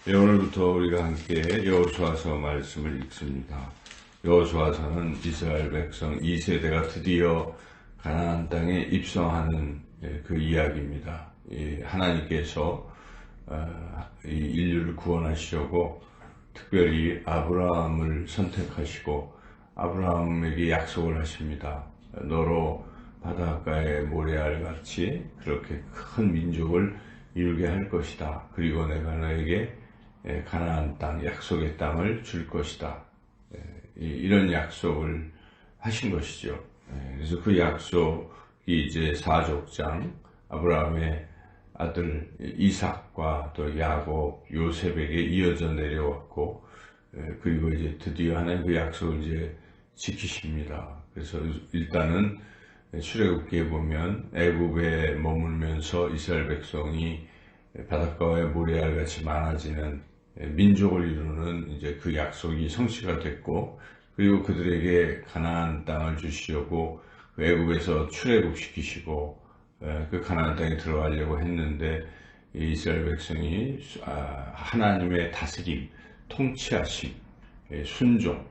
오늘부터 우리가 함께 여호수아서 말씀을 읽습니다. 여호수아서는 이스라엘 백성 2세대가 드디어 가나안 땅에 입성하는 그 이야기입니다. 하나님께서 이 인류를 구원하시려고 특별히 아브라함을 선택하시고 아브라함에게 약속을 하십니다. 너로 바닷가의 모래알 같이 그렇게 큰 민족을 이루게 할 것이다. 그리고 내가 너에게 가나안 땅, 약속의 땅을 줄 것이다. 이런 약속을 하신 것이죠. 그래서 그 약속이 이제 사족장, 아브라함의 아들 이삭과 또 야곱, 요셉에게 이어져 내려왔고, 그리고 이제 드디어 하나님 그 약속을 이제 지키십니다. 그래서 일단은 출애굽기에 보면 애굽에 머물면서 이스라엘 백성이 바닷가의 모래알 같이 많아지는 민족을 이루는 이제 그 약속이 성취가 됐고, 그리고 그들에게 가나안 땅을 주시려고 애굽에서 출애굽시키시고 그 가나안 땅에 들어가려고 했는데 이스라엘 백성이 하나님의 다스림, 통치하심, 순종,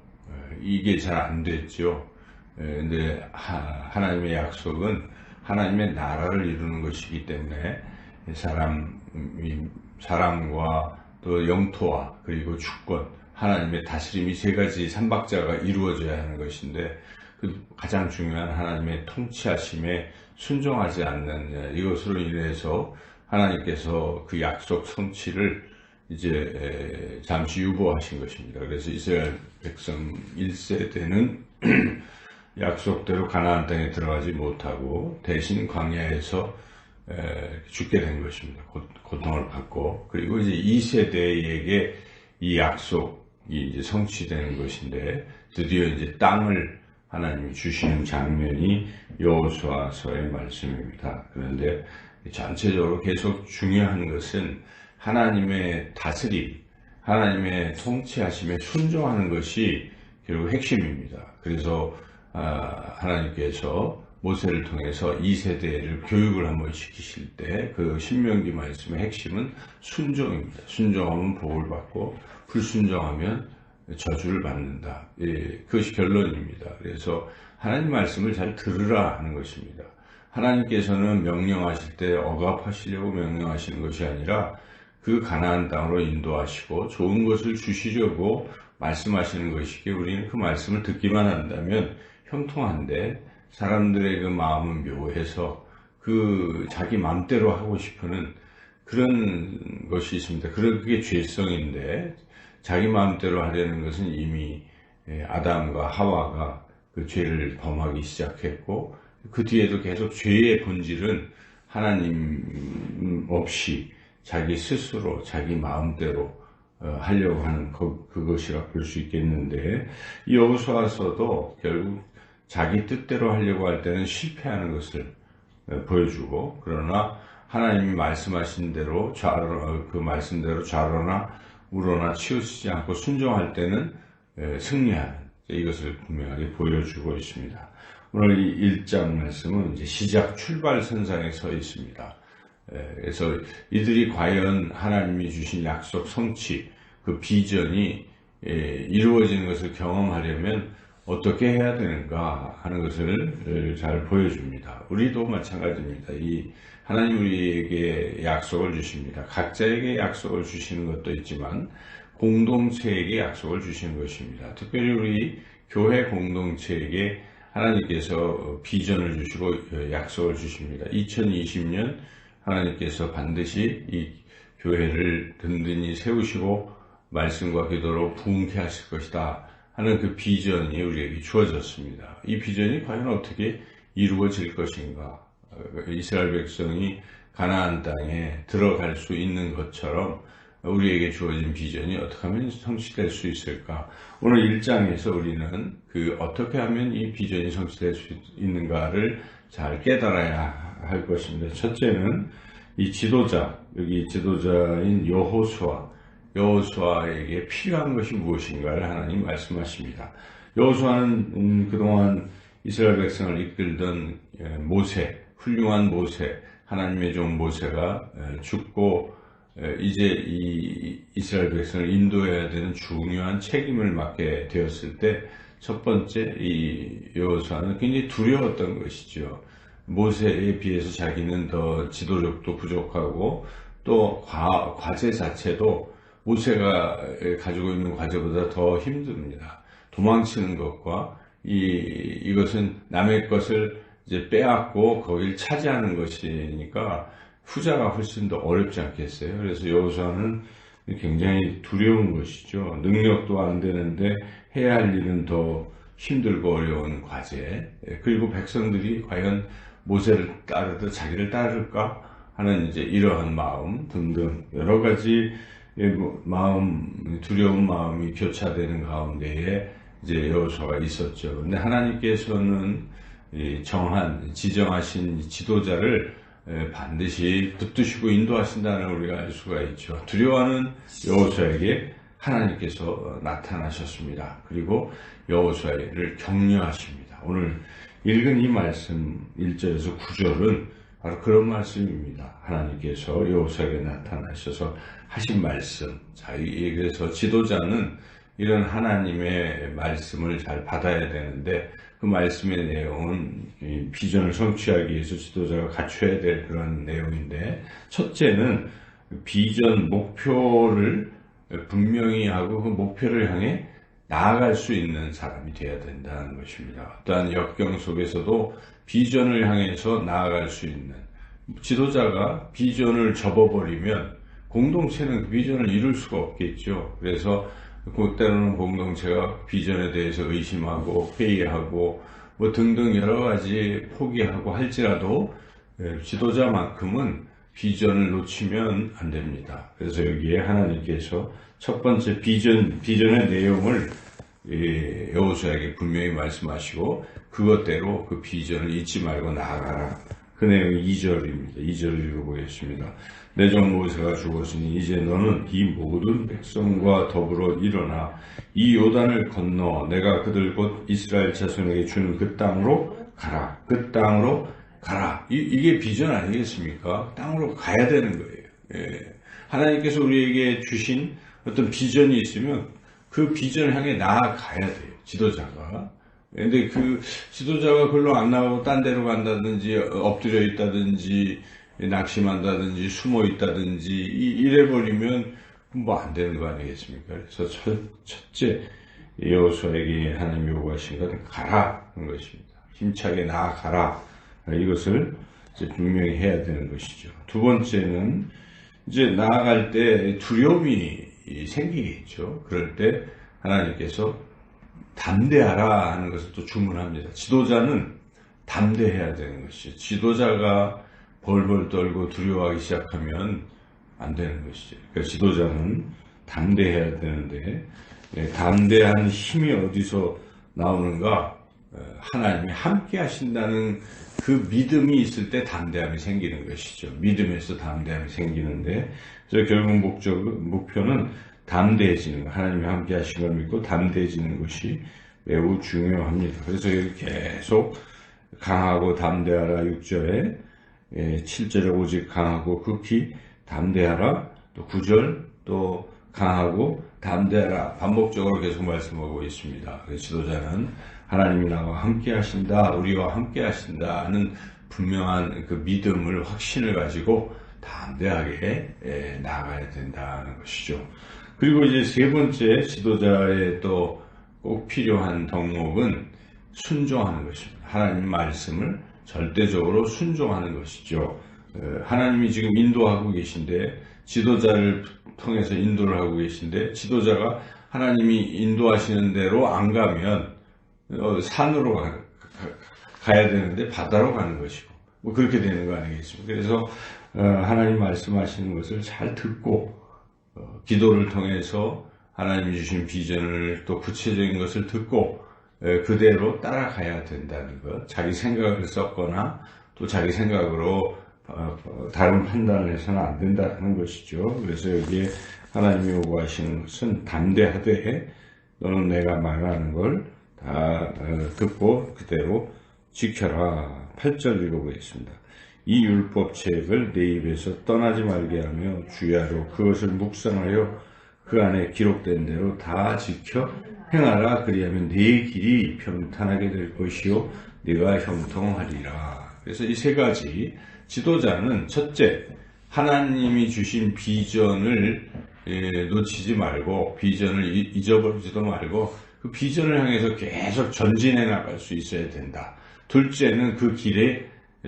이게 잘 안 됐죠. 근데 하나님의 약속은 하나님의 나라를 이루는 것이기 때문에 사람과 또 영토와 그리고 주권, 하나님의 다스림이 세 가지 삼박자가 이루어져야 하는 것인데 그 가장 중요한 하나님의 통치하심에 순종하지 않는 이것으로 인해서 하나님께서 그 약속 성취를 이제 잠시 유보하신 것입니다. 그래서 이스라엘 백성 1세대는 약속대로 가나안 땅에 들어가지 못하고 대신 광야에서 죽게 된 것입니다. 고통을 받고, 그리고 이제 2세대에게 이 약속이 이제 성취되는 것인데 드디어 이제 땅을 하나님이 주시는 장면이 여호수아서의 말씀입니다. 그런데 전체적으로 계속 중요한 것은 하나님의 다스림, 하나님의 통치하심에 순종하는 것이 결국 핵심입니다. 그래서 하나님께서 모세를 통해서 2세대를 교육을 한번 시키실 때 그 신명기 말씀의 핵심은 순종입니다. 순종하면 복을 받고 불순종하면 저주를 받는다. 그것이 결론입니다. 그래서 하나님 말씀을 잘 들으라 하는 것입니다. 하나님께서는 명령하실 때 억압하시려고 명령하시는 것이 아니라 그 가나안 땅으로 인도하시고 좋은 것을 주시려고 말씀하시는 것이기에 우리는 그 말씀을 듣기만 한다면 형통한데 사람들의 그 마음은 묘해서 그 자기 마음대로 하고 싶은 그런 것이 있습니다. 그게 죄성인데 자기 마음대로 하려는 것은 이미 아담과 하와가 그 죄를 범하기 시작했고 그 뒤에도 계속 죄의 본질은 하나님 없이 자기 스스로 자기 마음대로 하려고 하는 그것이라 볼 수 있겠는데 이 여호수아서도 결국 자기 뜻대로 하려고 할 때는 실패하는 것을 보여주고, 그러나 하나님이 말씀하신 대로 그 말씀대로 좌로나 우로나 치우치지 않고 순종할 때는 승리하는 이것을 분명하게 보여주고 있습니다. 오늘 이 1장 말씀은 이제 시작 출발선상에 서 있습니다. 그래서 이들이 과연 하나님이 주신 약속 성취, 그 비전이 이루어지는 것을 경험하려면 어떻게 해야 되는가 하는 것을 잘 보여줍니다. 우리도 마찬가지입니다. 하나님 우리에게 약속을 주십니다. 각자에게 약속을 주시는 것도 있지만 공동체에게 약속을 주시는 것입니다. 특별히 우리 교회 공동체에게 하나님께서 비전을 주시고 약속을 주십니다. 2020년 하나님께서 반드시 이 교회를 든든히 세우시고 말씀과 기도로 부흥케 하실 것이다 하는 그 비전이 우리에게 주어졌습니다. 이 비전이 과연 어떻게 이루어질 것인가? 이스라엘 백성이 가나안 땅에 들어갈 수 있는 것처럼 우리에게 주어진 비전이 어떻게 하면 성취될 수 있을까? 오늘 1장에서 우리는 어떻게 하면 이 비전이 성취될 수 있는가를 잘 깨달아야 할 것입니다. 첫째는 이 지도자, 여기 지도자인 여호수아에게 필요한 것이 무엇인가를 하나님 말씀하십니다. 여호수아는 그동안 이스라엘 백성을 이끌던 훌륭한 모세, 하나님의 종 모세가 죽고 이제 이스라엘 백성을 인도해야 되는 중요한 책임을 맡게 되었을 때 첫 번째 이 여호수아는 굉장히 두려웠던 것이죠. 모세에 비해서 자기는 더 지도력도 부족하고 또 과제 자체도 모세가 가지고 있는 과제보다 더 힘듭니다. 도망치는 것과 이것은 남의 것을 이제 빼앗고 거기를 차지하는 것이니까 후자가 훨씬 더 어렵지 않겠어요. 그래서 여호수아는 굉장히 두려운 것이죠. 능력도 안 되는데 해야 할 일은 더 힘들고 어려운 과제. 그리고 백성들이 과연 모세를 따르듯 자기를 따를까 하는 이제 이러한 마음 등등 여러 가지 마음, 두려운 마음이 교차되는 가운데에 이제 여호수아가 있었죠. 근데 하나님께서는 지정하신 지도자를 반드시 붙드시고 인도하신다는 우리가 알 수가 있죠. 두려워하는 여호수아에게 하나님께서 나타나셨습니다. 그리고 여호수아를 격려하십니다. 오늘 읽은 이 말씀 1절에서 9절은 바로 그런 말씀입니다. 하나님께서 여호수아에게 나타나셔서 하신 말씀. 자, 그래서 지도자는 이런 하나님의 말씀을 잘 받아야 되는데 그 말씀의 내용은 비전을 성취하기 위해서 지도자가 갖춰야 될 그런 내용인데, 첫째는 비전 목표를 분명히 하고 그 목표를 향해 나아갈 수 있는 사람이 되어야 된다는 것입니다. 어떠한 역경 속에서도 비전을 향해서 나아갈 수 있는 지도자가 비전을 접어버리면 공동체는 그 비전을 이룰 수가 없겠죠. 그래서 때로는 공동체가 비전에 대해서 의심하고 회의하고 뭐 등등 여러 가지 포기하고 할지라도 지도자만큼은 비전을 놓치면 안 됩니다. 그래서 여기에 하나님께서 첫 번째 비전의 내용을 여호수아에게 분명히 말씀하시고 그것대로 그 비전을 잊지 말고 나아가라. 그 내용이 2절입니다. 2절을 읽어보겠습니다. 내 종 모세가 죽었으니 이제 너는 이 모든 백성과 더불어 일어나 이 요단을 건너 내가 그들 곧 이스라엘 자손에게 주는 그 땅으로 가라. 그 땅으로 가라. 이게 비전 아니겠습니까? 땅으로 가야 되는 거예요. 예. 하나님께서 우리에게 주신 어떤 비전이 있으면 그 비전을 향해 나아가야 돼요. 지도자가. 근데 그 지도자가 글로 안 나오고 딴 데로 간다든지 엎드려 있다든지 낙심한다든지 숨어 있다든지 이래버리면 뭐 안 되는 거 아니겠습니까? 그래서 첫째 여호수아에게 하나님 요구하신 것은 가라 하는 것입니다. 힘차게 나아가라. 이것을 이제 분명히 해야 되는 것이죠. 두 번째는 이제 나아갈 때 두려움이 생기겠죠. 그럴 때 하나님께서 담대하라 하는 것을 또 주문합니다. 지도자는 담대해야 되는 것이죠. 지도자가 벌벌 떨고 두려워하기 시작하면 안 되는 것이죠. 그러니까 지도자는 담대해야 되는데 담대한 힘이 어디서 나오는가? 하나님이 함께 하신다는 그 믿음이 있을 때 담대함이 생기는 것이죠. 믿음에서 담대함이 생기는데 그래서 결국 목표는 담대해지는 것, 하나님이 함께 하신 걸 믿고 담대해지는 것이 매우 중요합니다. 그래서 여기 계속 강하고 담대하라 6절에 7절에 오직 강하고 극히 담대하라 또 9절 또 강하고 담대하라 반복적으로 계속 말씀하고 있습니다. 지도자는 하나님이 나와 함께 하신다, 우리와 함께 하신다 하는 분명한 그 믿음을 확신을 가지고 담대하게 나아가야 된다는 것이죠. 그리고 이제 세 번째 지도자의 또 꼭 필요한 덕목은 순종하는 것입니다. 하나님 말씀을 절대적으로 순종하는 것이죠. 하나님이 지금 인도하고 계신데 지도자를 통해서 인도를 하고 계신데 지도자가 하나님이 인도하시는 대로 안 가면 산으로 가야 되는데 바다로 가는 것이고 뭐 그렇게 되는 거 아니겠습니까? 그래서 하나님 말씀하시는 것을 잘 듣고 기도를 통해서 하나님이 주신 비전을 또 구체적인 것을 듣고 그대로 따라가야 된다는 것. 자기 생각을 썼거나 또 자기 생각으로 다른 판단을 해서는 안 된다는 것이죠. 그래서 여기에 하나님이 요구하시는 것은 담대하되 너는 내가 말하는 걸 다 듣고 그대로 지켜라. 8절 읽어보겠습니다. 이 율법책을 내 입에서 떠나지 말게 하며 주야로 그것을 묵상하여 그 안에 기록된 대로 다 지켜 행하라. 그리하면 네 길이 평탄하게 될 것이요 네가 형통하리라. 그래서 이 세 가지 지도자는 첫째, 하나님이 주신 비전을 놓치지 말고 비전을 잊어버리지도 말고 그 비전을 향해서 계속 전진해 나갈 수 있어야 된다. 둘째는 그 길에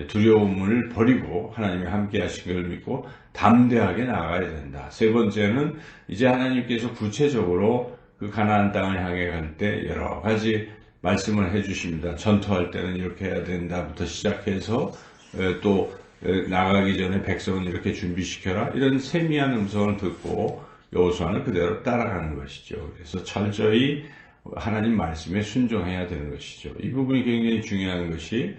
두려움을 버리고 하나님이 함께 하신 걸 믿고 담대하게 나아가야 된다. 세 번째는 이제 하나님께서 구체적으로 그 가나안 땅을 향해 갈 때 여러 가지 말씀을 해주십니다. 전투할 때는 이렇게 해야 된다부터 시작해서 또 나가기 전에 백성은 이렇게 준비시켜라. 이런 세미한 음성을 듣고 여호수아는 그대로 따라가는 것이죠. 그래서 철저히 하나님 말씀에 순종해야 되는 것이죠. 이 부분이 굉장히 중요한 것이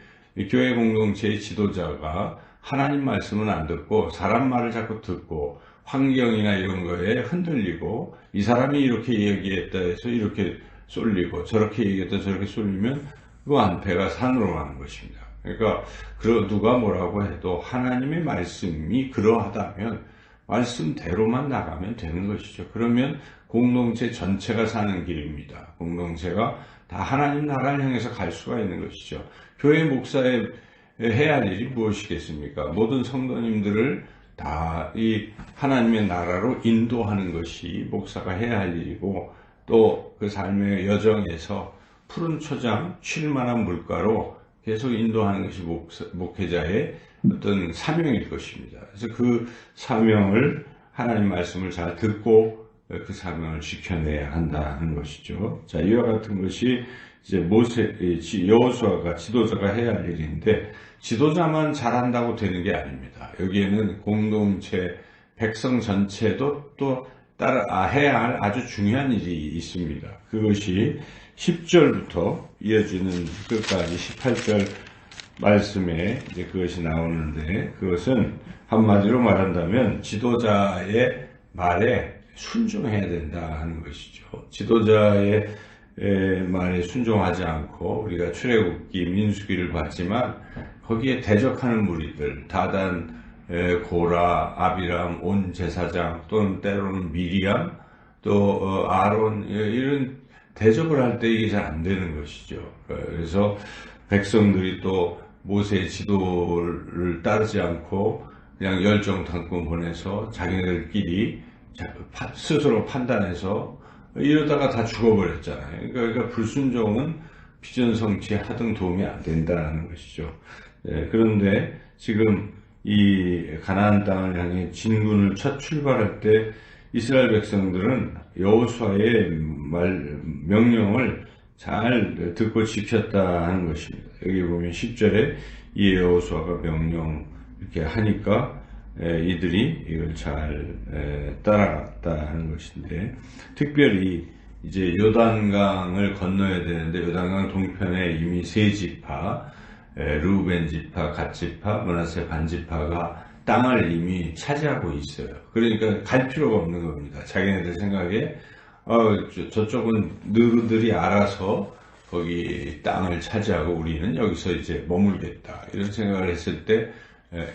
교회 공동체의 지도자가 하나님 말씀은 안 듣고 사람 말을 자꾸 듣고 환경이나 이런 거에 흔들리고 이 사람이 이렇게 얘기했다 해서 이렇게 쏠리고 저렇게 얘기했다 저렇게 쏠리면 그 배가 산으로 가는 것입니다. 그러니까 누가 뭐라고 해도 하나님의 말씀이 그러하다면 말씀대로만 나가면 되는 것이죠. 그러면 공동체 전체가 사는 길입니다. 공동체가 다 하나님 나라를 향해서 갈 수가 있는 것이죠. 교회 목사의 해야 할 일이 무엇이겠습니까? 모든 성도님들을 다 이 하나님의 나라로 인도하는 것이 목사가 해야 할 일이고 또 그 삶의 여정에서 푸른 초장 칠 만한 물가로 계속 인도하는 것이 목회자의 어떤 사명일 것입니다. 그래서 그 사명을 하나님 말씀을 잘 듣고 그 사명을 지켜내야 한다는 것이죠. 자, 이와 같은 것이 이제 여호수아가 지도자가 해야 할 일인데 지도자만 잘한다고 되는 게 아닙니다. 여기에는 공동체 백성 전체도 또 해야 할 아주 중요한 일이 있습니다. 그것이 10절부터 이어지는 끝까지 18절 말씀에 이제 그것이 나오는데 그것은 한마디로 말한다면 지도자의 말에 순종해야 된다 하는 것이죠. 지도자의 말에 순종하지 않고 우리가 출애굽기 민수기를 봤지만 거기에 대적하는 무리들 다단 고라 아비람 온 제사장 또는 때로는 미리암 또 아론 이런 대적을 할 때 이게 잘 안 되는 것이죠. 그래서 백성들이 또 모세의 지도를 따르지 않고 그냥 열정탐꾼 보내서 자기네들끼리 스스로 판단해서 이러다가 다 죽어버렸잖아요. 그러니까 불순종은 비전성취 하등 도움이 안 된다는 것이죠. 그런데 지금 이 가나안 땅을 향해 진군을 첫 출발할 때 이스라엘 백성들은 여호수아의 명령을 잘 듣고 지켰다 하는 것입니다. 여기 보면 10절에 이 여호수아가 명령 이렇게 하니까 이들이 이걸 잘 따라갔다 하는 것인데 특별히 이제 요단강을 건너야 되는데 요단강 동편에 이미 세 지파 르우벤 지파, 갓 지파, 므낫세 반 지파가 땅을 이미 차지하고 있어요. 그러니까 갈 필요가 없는 겁니다. 자기네들 생각에 저쪽은 너희들이 알아서 거기 땅을 차지하고 우리는 여기서 이제 머물겠다 이런 생각을 했을 때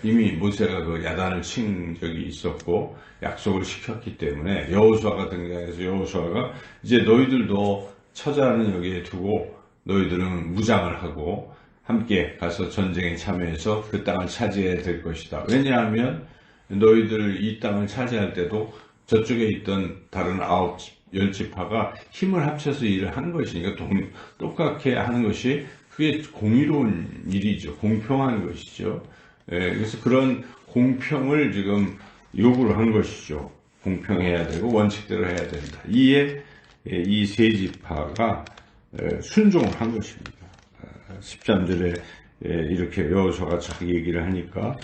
이미 모세가 그 야단을 친 적이 있었고 약속을 시켰기 때문에 여호수아가 등장해서 여호수아가 이제 너희들도 처자는 여기에 두고 너희들은 무장을 하고 함께 가서 전쟁에 참여해서 그 땅을 차지해야 될 것이다. 왜냐하면 너희들 이 땅을 차지할 때도 저쪽에 있던 다른 10지파가 힘을 합쳐서 일을 한 것이니까 똑같게 하는 것이 그게 공의로운 일이죠. 공평한 것이죠. 그래서 그런 공평을 지금 요구를 한 것이죠. 공평해야 되고 원칙대로 해야 된다. 이에 이 세 지파가 순종을 한 것입니다. 13절에 이렇게 여호수아가 자기 얘기를 하니까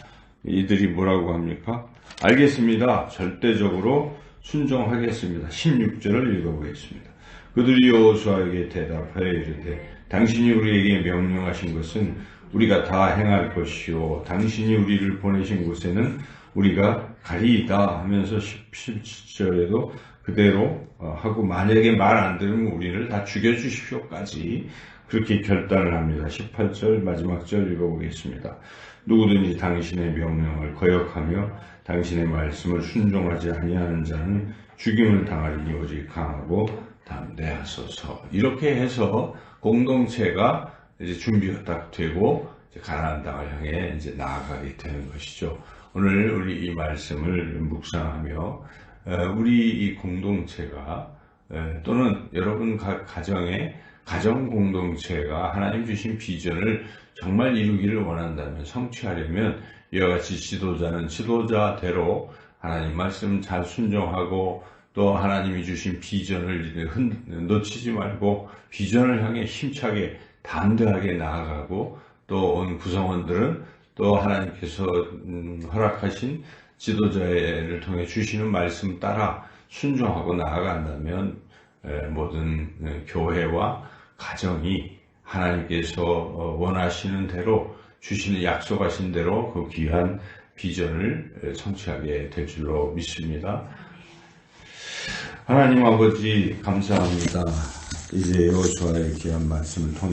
이들이 뭐라고 합니까? 알겠습니다. 절대적으로 순종하겠습니다. 16절을 읽어보겠습니다. 그들이 여호수아에게 대답하여 이르되 당신이 우리에게 명령하신 것은 우리가 다 행할 것이요 당신이 우리를 보내신 곳에는 우리가 가리이다 하면서 17절에도 그대로 하고 만약에 말 안 들으면 우리를 다 죽여주십시오까지 그렇게 결단을 합니다. 18절 마지막 절 읽어보겠습니다. 누구든지 당신의 명령을 거역하며 당신의 말씀을 순종하지 아니하는 자는 죽임을 당하리니 오직 강하고 담대하소서. 이렇게 해서 공동체가 이제 준비가 딱 되고 가나안 땅을 향해 이제 나아가게 되는 것이죠. 오늘 우리 이 말씀을 묵상하며 우리 이 공동체가 또는 여러분 각 가정의 가정 공동체가 하나님 주신 비전을 정말 이루기를 원한다면, 성취하려면 이와 같이 지도자는 지도자대로 하나님 말씀 잘 순종하고 또 하나님이 주신 비전을 놓치지 말고 비전을 향해 힘차게 담대하게 나아가고, 또 온 구성원들은 또 하나님께서 허락하신 지도자를 통해 주시는 말씀 따라 순종하고 나아간다면 모든 교회와 가정이 하나님께서 원하시는 대로, 주시는 약속하신 대로 그 귀한 비전을 성취하게 될 줄로 믿습니다. 하나님 아버지 감사합니다. 이제 여호수아의 귀한 말씀을 통해